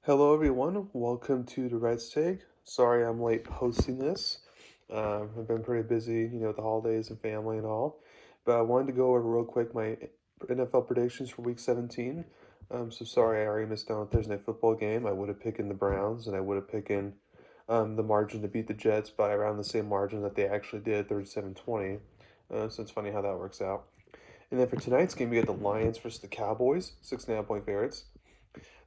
Hello, everyone. Welcome to Durrett's Take. Sorry I'm late posting this. I've been pretty busy, with the holidays and family and all. But I wanted to go over real quick my NFL predictions for Week 17. So sorry I already missed out on Thursday Night Football game. I would have picked in the Browns, and I would have picked in the margin to beat the Jets by around the same margin that they actually did, 37-20. So it's funny how that works out. And then for tonight's game, we got the Lions versus the Cowboys, 6.5-point favorites.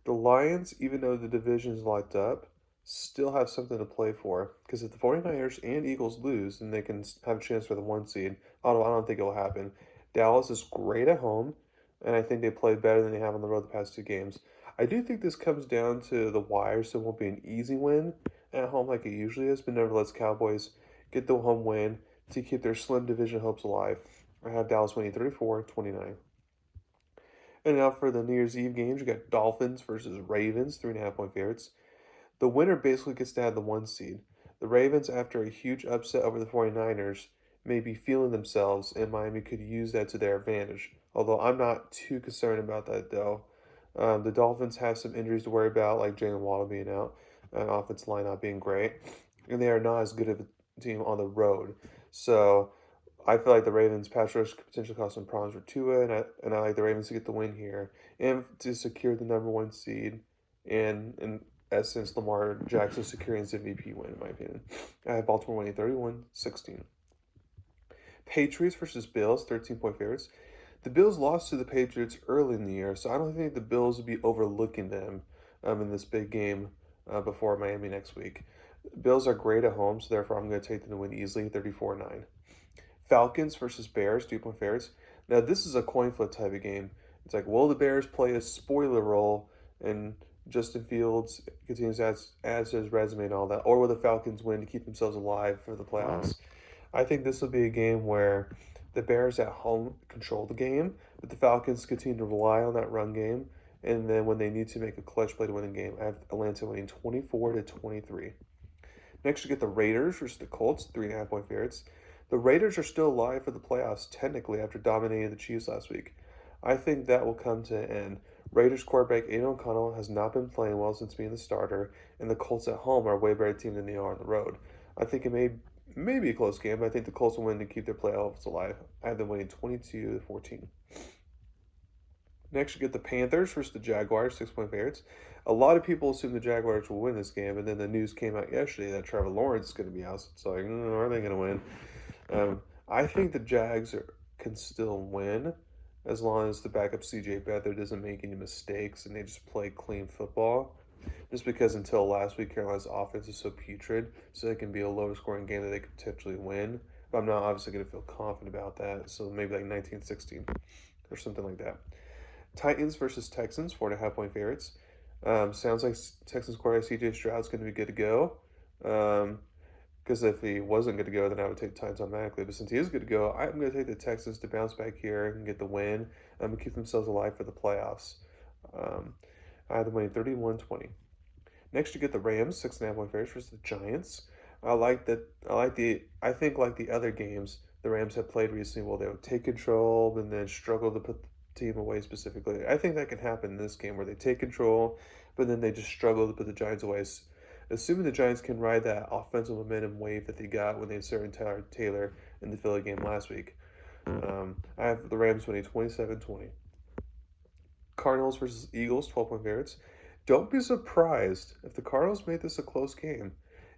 The Lions, even though the division is locked up, still have something to play for. Because if the 49ers and Eagles lose, then they can have a chance for the one seed. Although I don't think it will happen. Dallas is great at home, and I think they played better than they have on the road the past two games. I do think this comes down to the wire, so it won't be an easy win at home like it usually is, but nevertheless, Cowboys get the home win to keep their slim division hopes alive. I have Dallas winning 34-29. And now for the New Year's Eve games, you got Dolphins versus Ravens, 3.5-point favorites. The winner basically gets to have the one seed. The Ravens, after a huge upset over the 49ers, may be feeling themselves, and Miami could use that to their advantage. Although I'm not too concerned about that, though. The Dolphins have some injuries to worry about, like Jalen Waddle being out, and offensive line not being great, and they are not as good of a team on the road. So I feel like the Ravens pass rush could potentially cause some problems for Tua, and I like the Ravens to get the win here and to secure the number one seed, and in essence, Lamar Jackson securing his MVP win, in my opinion. I have Baltimore winning 31-16. Patriots versus Bills, 13-point favorites. The Bills lost to the Patriots early in the year, so I don't think the Bills would be overlooking them in this big game before Miami next week. Bills are great at home, so therefore I'm going to take them to win easily, 34-9. Falcons versus Bears, 2-point favorites. Now, this is a coin flip type of game. It's like, will the Bears play a spoiler role and Justin Fields continues to add to his resume and all that, or will the Falcons win to keep themselves alive for the playoffs? I think this will be a game where the Bears at home control the game, but the Falcons continue to rely on that run game. And then when they need to make a clutch play to win the game, I have Atlanta winning 24-23. Next, you get the Raiders versus the Colts, 3.5-point favorites. The Raiders are still alive for the playoffs, technically, after dominating the Chiefs last week. I think that will come to an end. Raiders quarterback Aiden O'Connell has not been playing well since being the starter, and the Colts at home are a way better team than they are on the road. I think it may be a close game, but I think the Colts will win to keep their playoffs alive. I have them winning 22-14. Next, you get the Panthers versus the Jaguars, 6-point favorites. A lot of people assume the Jaguars will win this game, and then the news came out yesterday that Trevor Lawrence is going to be out. So, like, are they going to win? I think the can still win as long as the backup CJ Beathard doesn't make any mistakes and they just play clean football. Just because until last week, Carolina's offense is so putrid, so it can be a lower scoring game that they could potentially win. But I'm not obviously going to feel confident about that. So maybe like 19-16 or something like that. Titans versus Texans, 4.5-point favorites. Sounds like Texans quarterback CJ Stroud's going to be good to go. Because if he wasn't good to go, then I would take the Titans automatically. But since he is good to go, I'm going to take the Texans to bounce back here and get the win and keep themselves alive for the playoffs. I have them winning 31-20. Next, you get the Rams, 6.5-point favorites versus the Giants. I like that. I think like the other games the Rams have played recently, well, they would take control and then struggle to put the team away specifically. I think that can happen in this game where they take control, but then they just struggle to put the Giants away. Assuming the Giants can ride that offensive momentum wave that they got when they inserted Tyler Taylor in the Philly game last week. I have the Rams winning 27-20. Cardinals versus Eagles, 12-point favorites. Don't be surprised if the Cardinals made this a close game.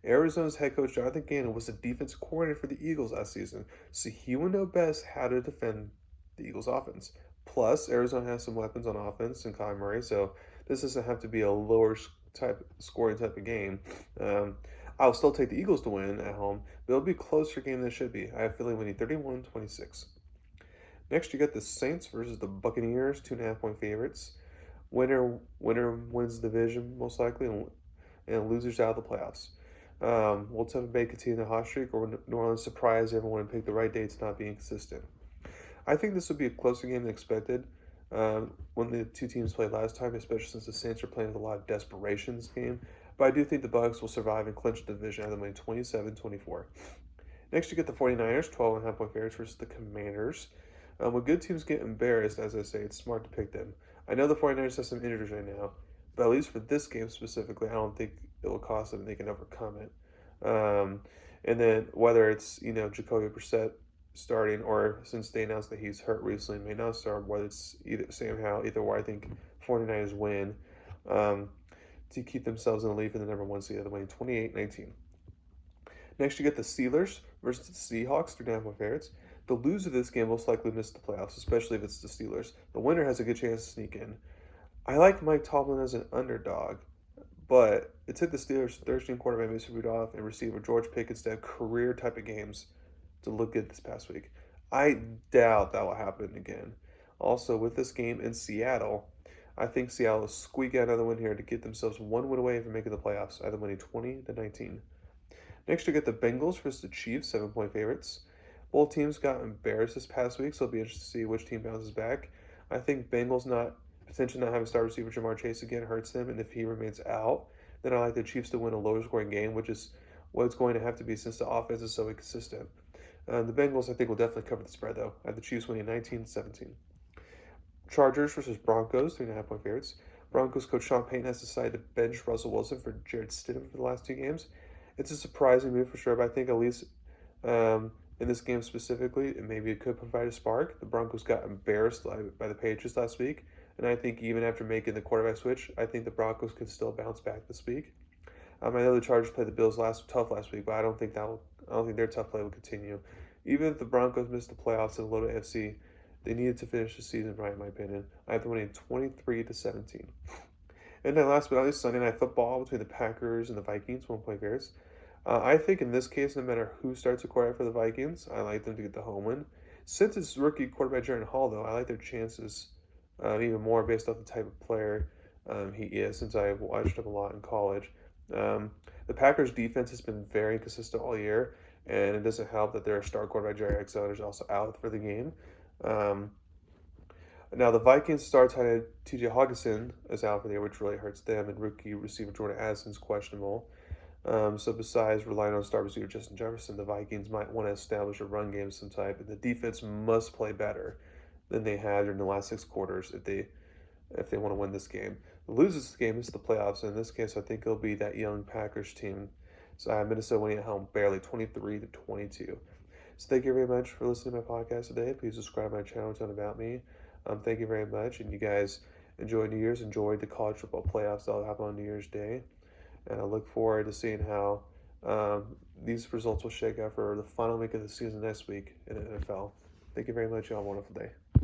Arizona's head coach Jonathan Gannon was the defensive coordinator for the Eagles last season, so he would know best how to defend the Eagles' offense. Plus, Arizona has some weapons on offense in Kyler Murray, so this doesn't have to be a lower scoring type of game. I'll still take the Eagles to win at home, but it'll be a closer game than it should be. I have Philly winning 31-26. Next, you got the Saints versus the Buccaneers, 2.5-point favorites. Winner wins the division, most likely, and losers out of the playoffs. Will Tampa Bay continue the hot streak, or will New Orleans surprise everyone and pick the right dates, not being consistent? I think this will be a closer game than expected when the two teams played last time, especially since the Saints are playing with a lot of desperation in this game. But I do think the Bucs will survive and clinch the division at the winning 27-24. Next, you get the 49ers, 12.5-point favorites versus the Commanders. When good teams get embarrassed, as I say, it's smart to pick them. I know the 49ers have some injuries right now, but at least for this game specifically, I don't think it will cost them and they can overcome it. And then whether it's, Jacoby Brissett starting or since they announced that he's hurt recently may not start, whether it's either Sam Howell, either way, I think 49ers win to keep themselves in the lead for the number one seed of the winning 28-19. Next, you get the Steelers versus the Seahawks, 3.5-point favorites. The loser of this game most likely miss the playoffs, especially if it's the Steelers. The winner has a good chance to sneak in. I like Mike Tomlin as an underdog, but it took the Steelers' 13 quarterback Mason Rudolph and receiver George Pickens to have career type of games to look good this past week. I doubt that will happen again. Also, with this game in Seattle, I think Seattle will squeak out another win here to get themselves one win away from making the playoffs, either winning 20-19. Next, you get the Bengals versus the Chiefs, 7-point favorites. Both teams got embarrassed this past week, so it'll be interesting to see which team bounces back. I think Bengals potentially not having star receiver Jamar Chase again hurts them, and if he remains out, then I like the Chiefs to win a lower scoring game, which is what it's going to have to be since the offense is so inconsistent. The Bengals, I think, will definitely cover the spread, though. I have the Chiefs winning 19-17. Chargers versus Broncos, 3.5-point favorites. Broncos coach Sean Payton has decided to bench Russell Wilson for Jarrett Stidham for the last two games. It's a surprising move for sure, but I think at least in this game specifically, maybe it could provide a spark. The Broncos got embarrassed by the Patriots last week, and I think even after making the quarterback switch, I think the Broncos could still bounce back this week. I know the Chargers played the Bills tough last week, but I don't think their tough play will continue. Even if the Broncos missed the playoffs in the Little AFC, they needed to finish the season right, in my opinion. I have them winning 23-17. And then last but not least, Sunday Night Football between the Packers and the Vikings, 1-point favorites. I think in this case, no matter who starts a quarterback for the Vikings, I like them to get the home win. Since it's rookie quarterback Jaren Hall, though, I like their chances even more based off the type of player he is, since I watched him a lot in college. The Packers' defense has been very inconsistent all year, and it doesn't help that their star quarterback Jerry Alexander is also out for the game. Now, the Vikings star tight end T.J. Hawkinson is out for the year, which really hurts them, and rookie receiver Jordan Addison's questionable. So besides relying on star receiver Justin Jefferson, the Vikings might want to establish a run game of some type, and the defense must play better than they had during the last 6 quarters if they want to win this game. The losers this game is the playoffs, and in this case, I think it'll be that young Packers team. So I have Minnesota winning at home barely 23-22. So thank you very much for listening to my podcast today. Please subscribe to my channel to learn about me. Thank you very much, and you guys enjoy New Year's. Enjoy the college football playoffs that'll happen on New Year's Day, and I look forward to seeing how these results will shake out for the final week of the season next week in the NFL. Thank you very much. You all have a wonderful day.